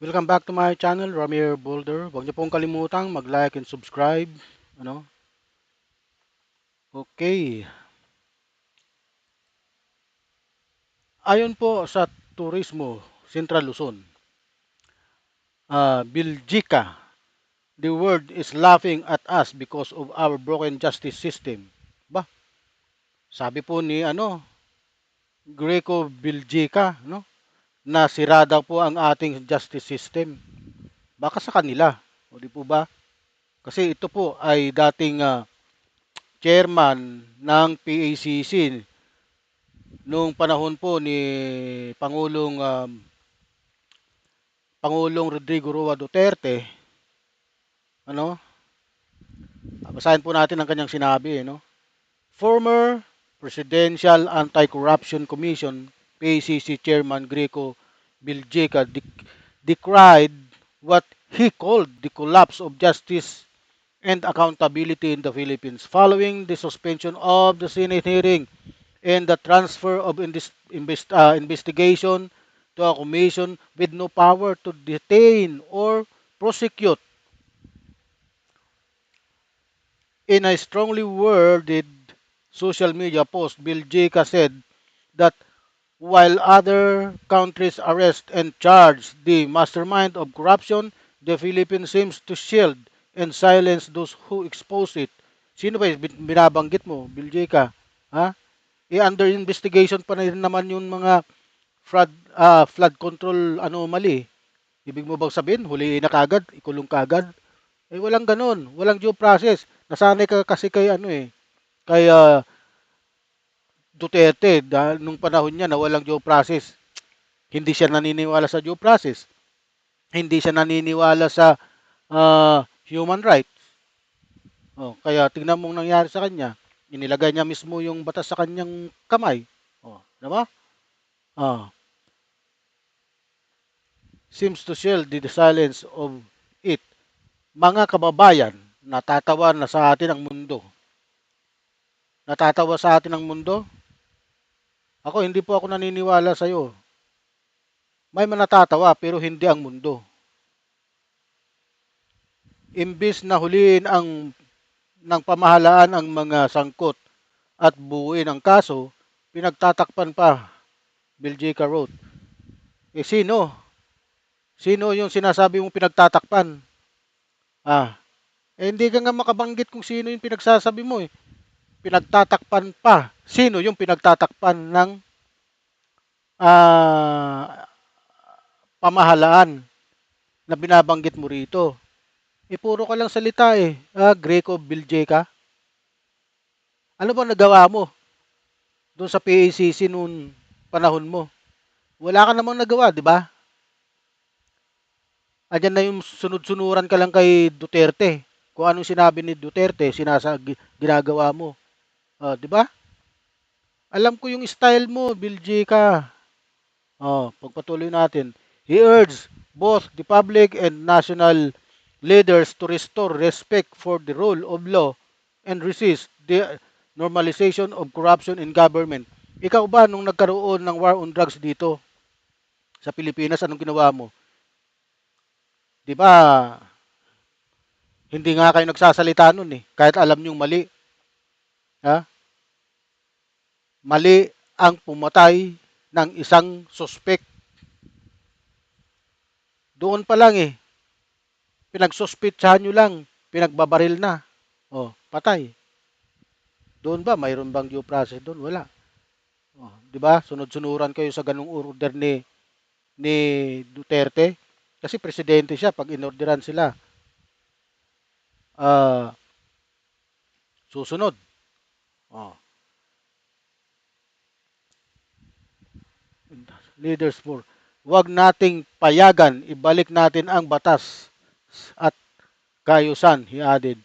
Welcome back to my channel, Ramir Boulder. Huwag niyo pong kalimutang mag-like and subscribe. Ano? Okay. Ayon po sa Turismo, Central Luzon, Biljika, the world is laughing at us because of our broken justice system. Ba, sabi po ni Greco Biljika, no? Na sira daw po ang ating justice system. Baka sa kanila, o di po ba? Kasi ito po ay dating chairman ng PACC noong panahon po ni Pangulong Rodrigo Roa Duterte. Ano? Basahin po natin ang kanyang sinabi, no? Former Presidential Anti-Corruption Commission PACC Chairman Greco Biljeka decried what he called the collapse of justice and accountability in the Philippines following the suspension of the Senate hearing and the transfer of investigation to a commission with no power to detain or prosecute. In a strongly worded social media post, Bill Jeka said that while other countries arrest and charge the mastermind of corruption, the Philippines seems to shield and silence those who expose it. Sino ba yung binabanggit mo, Bill Jeka? Ha? Under investigation pa rin naman yung mga flood control anomaly. Ibig mo bang sabihin, huliin na kagad, ikulong kagad? Eh walang ganun, walang due process. Nasanay ka kasi kay kay Duterte dahil nung panahon niya na walang due process. Hindi siya naniniwala sa due process. Hindi siya naniniwala sa human rights. Oh, kaya tingnan mong nangyari sa kanya. Inilagay niya mismo yung batas sa kanyang kamay. Oh, 'di ba? Ah, seems to shield the silence of it. Mga kababayan, natatawa na sa atin ang mundo. Natatawa sa atin ang mundo? Ako, hindi po ako naniniwala sa iyo. May manatatawa pero hindi ang mundo. Imbis na huliin ng pamahalaan ang mga sangkot at buuin ang kaso, pinagtatakpan pa, Biljika wrote. Eh sino? Sino yung sinasabi mong pinagtatakpan? Hindi ka nga makabanggit kung sino yung pinagsasabi mo eh. Pinagtatakpan pa. Sino yung pinagtatakpan ng ah, pamahalaan na binabanggit mo rito? Puro ka lang salita eh. Greco Biljeka. Ano ba nagawa mo doon sa PACC noon panahon mo? Wala ka namang nagawa, di ba? Andiyan na yung sunod-sunuran ka lang kay Duterte. Kung anong sinabi ni Duterte, ginagawa mo. Di ba? Alam ko yung style mo, Biljika. Pagpatuloy natin. He urged both the public and national leaders to restore respect for the rule of law and resist the normalization of corruption in government. Ikaw ba nung nagkaroon ng war on drugs dito sa Pilipinas, anong ginawa mo? 'Di ba? Hindi nga kayo nagsasalita noon eh, kahit alam niyong mali. Ha? Mali ang pumatay ng isang suspect. Doon pa lang eh, pinagsuspitsahan nyo lang, pinagbabaril na. Patay. Doon ba, mayroon bang due process doon? Wala. 'Di ba? Sunod-sunuran kayo sa ganung order ni Duterte. Kasi presidente siya, pag inorderan sila, ah, susunod. Oh, leaders for. Huwag nating payagan, ibalik natin ang batas at kayusan, he added.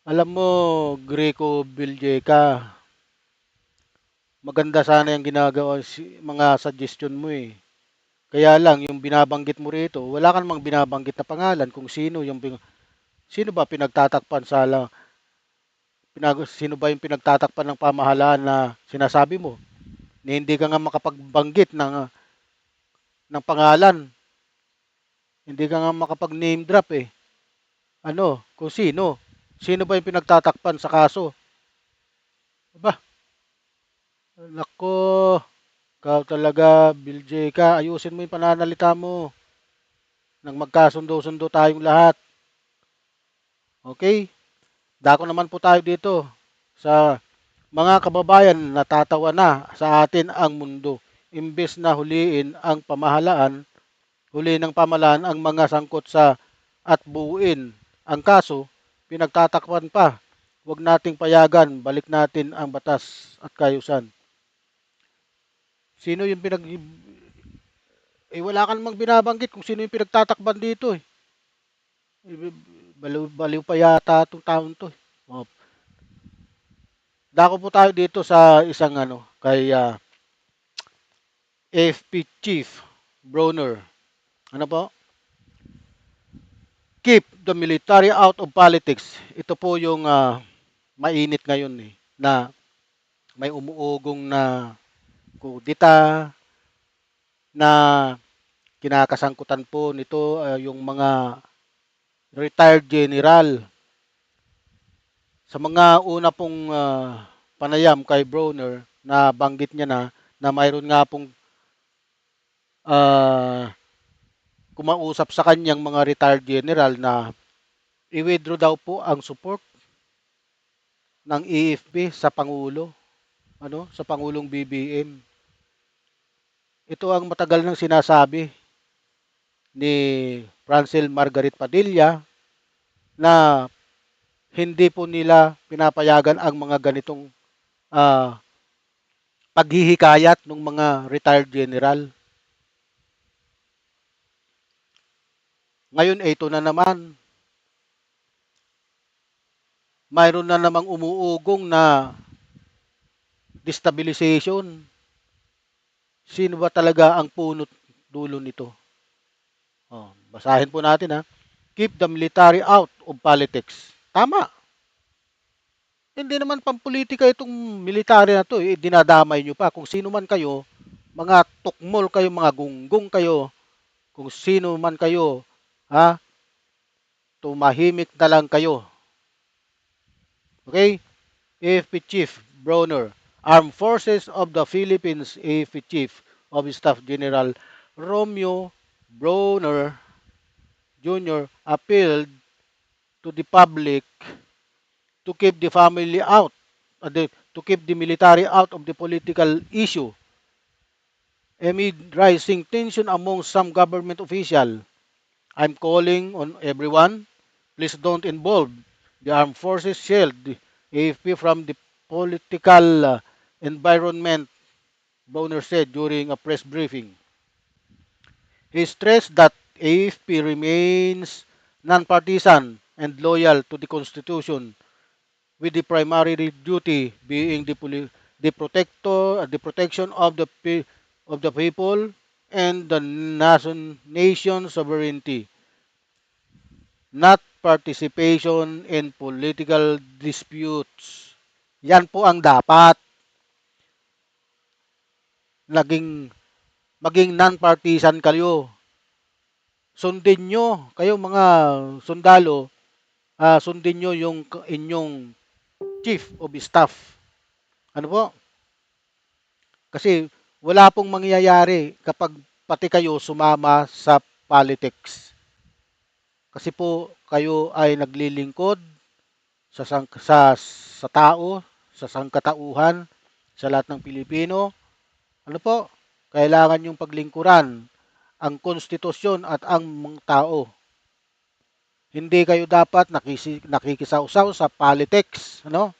Alam mo, Greco Biljeka, maganda sana yung ginagawa mga suggestion mo eh. Kaya lang, yung binabanggit mo rito, wala ka namang binabanggit na pangalan kung sino ba pinagtatakpan sino ba yung pinagtatakpan ng pamahalaan na sinasabi mo? Na hindi ka nga makapagbanggit ng pangalan. Hindi ka nga makapag-name drop eh. Ano, kung sino. Sino ba yung pinagtatakpan sa kaso? Aba, nako, ikaw talaga, Bill J. ka. Ayusin mo yung pananalita mo nang magkasundo-sundo tayong lahat. Okay? Dako naman po tayo dito sa mga kababayan, natatawa na sa atin ang mundo. Imbes na huliin ang pamahalaan, huli ng pamahalaan ang mga sangkot sa at buuin ang kaso, pinagtatakpan pa. Huwag nating payagan, balik natin ang batas at kayusan. Sino yung wala ka namang binabanggit kung sino yung pinagtatakban dito eh. Baliw pa yata itong taon to eh. O, dako po tayo dito sa isang kay AFP Chief Broner. Ano po? Keep the military out of politics. Ito po yung mainit ngayon eh, na may umuugong na kudita na kinakasangkutan po nito yung mga retired general. Sa mga una pong panayam kay Broner, na banggit niya na mayroon nga pong ah, kumausap sa kanyang mga retired general na i-withdraw daw po ang support ng AFP sa Pangulo, sa Pangulong BBM. Ito ang matagal nang sinasabi ni Francel Margaret Padilla na hindi po nila pinapayagan ang mga ganitong ah, paghihikayat ng mga retired general. Ngayon, ito na naman, mayroon na namang umuugong na destabilization. Sino ba talaga ang punot dulo nito? Basahin po natin ha. Keep the military out of politics. Tama. Hindi naman pampolitika itong military na to. Dinadamay nyo pa. Kung sino man kayo, mga tukmol kayo, mga gunggong kayo, kung sino man kayo, ha, tumahimik na lang kayo. Okay? AFP Chief Broner, Armed Forces of the Philippines AFP Chief of Staff General Romeo Broner Jr. appealed to the public to keep the family out, to keep the military out of the political issue amid rising tension among some government officials. I'm calling on everyone, please don't involve the armed forces shield the AFP from the political environment, Bonner said during a press briefing. He stressed that AFP remains nonpartisan and loyal to the Constitution, with the primary duty being the protection of of the people and the nation sovereignty, not participation in political disputes. Yan po ang dapat naging maging non-partisan kayo. Sundin nyo, kayo mga sundalo, sundin nyo yung inyong chief of staff. Ano po? Kasi wala pong mangyayari kapag pati kayo sumama sa politics. Kasi po kayo ay naglilingkod sa tao, sa sangkatauhan, sa lahat ng Pilipino. Ano po? Kailangan yung paglingkuran ang konstitusyon at ang mga tao. Hindi kayo dapat nakikisawsaw sa politics, ano?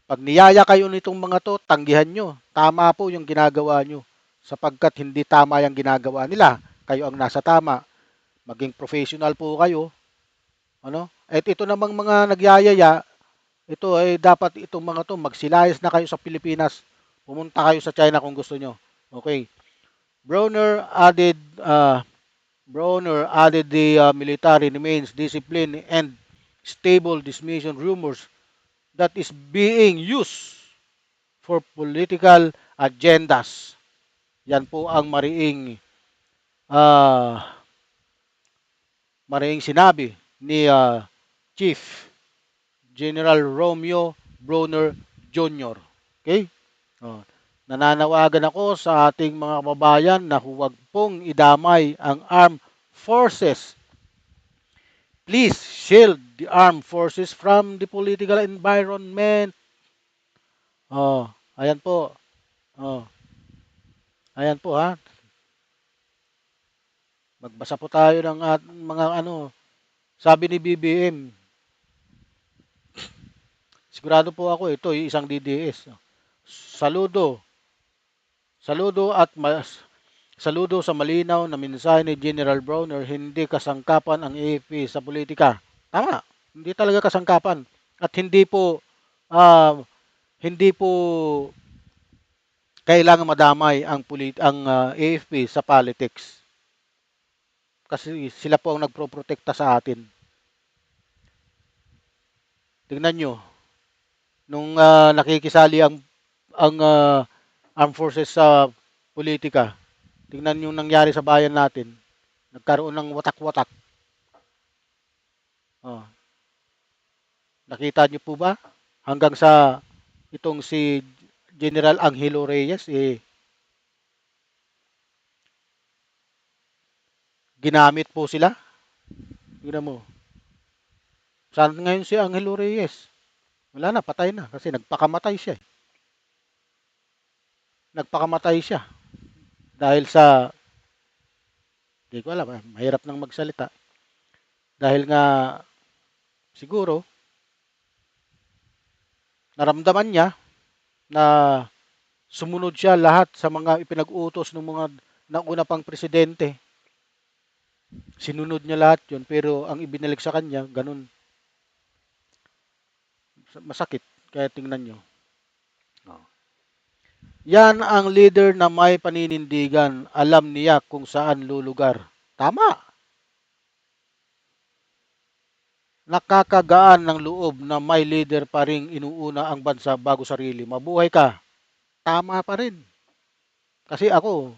Pag niyaya kayo nitong mga to, tanggihan nyo. Tama po yung ginagawa nyo. Sapagkat hindi tama yung ginagawa nila. Kayo ang nasa tama. Maging professional po kayo. Ano? At ito namang mga nagyayaya, ito ay dapat itong mga to, magsilayas na kayo sa Pilipinas. Pumunta kayo sa China kung gusto nyo. Okay. Broner added, uh, Broner added the military remains disciplined and stable, dismission rumors that is being used for political agendas. Yan po ang mariing uh, Maring sinabi ni Chief General Romeo Bronner Jr. Okay? Oh, nananawagan ako sa ating mga kababayan na huwag pong idamay ang armed forces. Please shield the armed forces from the political environment. Oh, ayan po. Oh, ayan po ha. Magbasa po tayo ng mga ano, sabi ni BBM. Sigurado po ako ito yung isang DDS. Saludo. Saludo at saludo sa malinaw na mensahe ni General Browner, hindi kasangkapan ang AFP sa politika. Tama, hindi talaga kasangkapan. At ah, hindi po kailangan madamay ang AFP sa politics. Kasi sila po ang nagproprotekta sa atin. Tingnan nyo, nung nakikisali ang armed forces sa politika, tingnan yung nangyari sa bayan natin. Nagkaroon ng watak-watak. Oh, nakita niyo po ba? Hanggang sa itong si General Angelo Reyes, ginamit po sila. Tingnan mo. Saan ngayon si Angelo Reyes? Wala na, patay na. Kasi nagpakamatay siya. Nagpakamatay siya. Dahil sa, di ko alam, mahirap nang magsalita. Dahil nga, siguro, naramdaman niya na sumunod siya lahat sa mga ipinag-utos ng mga nauna pang presidente. Sinunod niya lahat yun, pero ang ibinalik sa kanya, ganun, masakit. Kaya tingnan nyo. Yan ang leader na may paninindigan. Alam niya kung saan lulugar. Tama. Nakakagaan ng loob na may leader pa ring inuuna ang bansa bago sarili. Mabuhay ka. Tama pa rin. Kasi ako,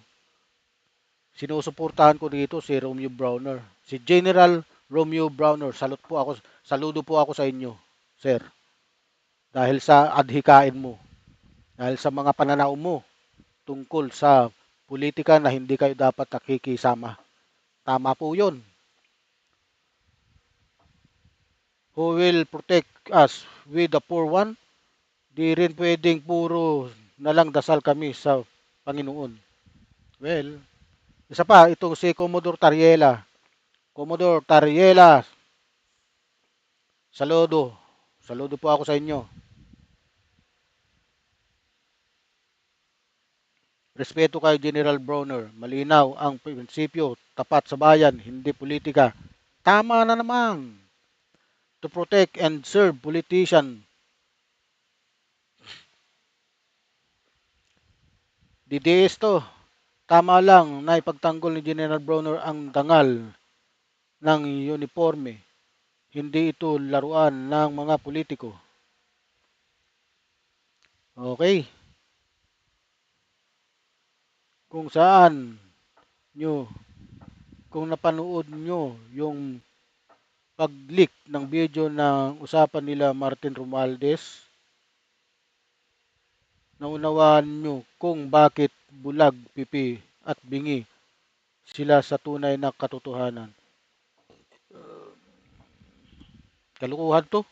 sinusuportahan ko dito si Romeo Browner. Si General Romeo Browner. Saludo po ako sa inyo, sir. Dahil sa adhikain mo. Dahil sa mga pananaw mo tungkol sa politika na hindi kayo dapat nakikisama. Tama po yun. Who will protect us with the poor one? Di rin pwedeng puro na lang dasal kami sa Panginoon. Well, isa pa, ito si Commodore Tariela. Commodore Tariela, saludo. Saludo po ako sa inyo. Respeto kay General Browner. Malinaw ang prinsipyo, tapat sa bayan, hindi politika. Tama na naman. To protect and serve politician. DDS to. Tama lang na ipagtanggol ni General Browner ang dangal ng uniforme. Hindi ito laruan ng mga politiko. Okay? Kung saan nyo, kung napanood nyo yung pag-leak ng video ng usapan nila Martin Romualdez, naunawaan nyo kung bakit bulag, pipi at bingi sila sa tunay na katotohanan. Kalukuhan to.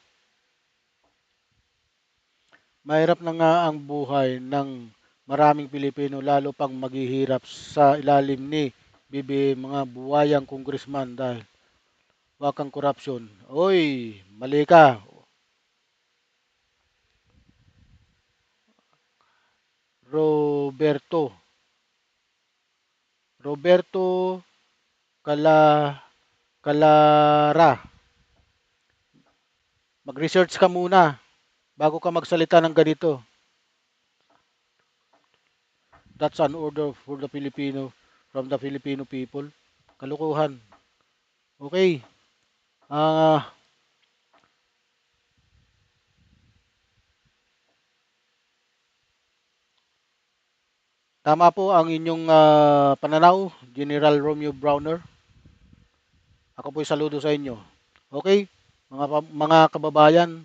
Mahirap na nga ang buhay ng maraming Pilipino lalo pang maghihirap sa ilalim ni mga buwayang congressman dahil wakang korupsyon. Oy, mali ka. Roberto. Roberto Cala Calara. Mag-research ka muna bago ka magsalita ng ganito. That's an order for the Filipino from the Filipino people. Kalukuhan. Okay. Ah, tama po ang inyong pananaw, General Romeo Browner. Ako po'y saludo sa inyo. Okay, mga kababayan,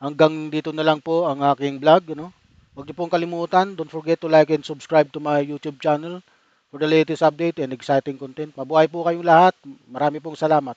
hanggang dito na lang po ang aking vlog, ano. Huwag niyo pong kalimutan, don't forget to like and subscribe to my YouTube channel for the latest update and exciting content. Mabuhay po kayong lahat. Marami pong salamat.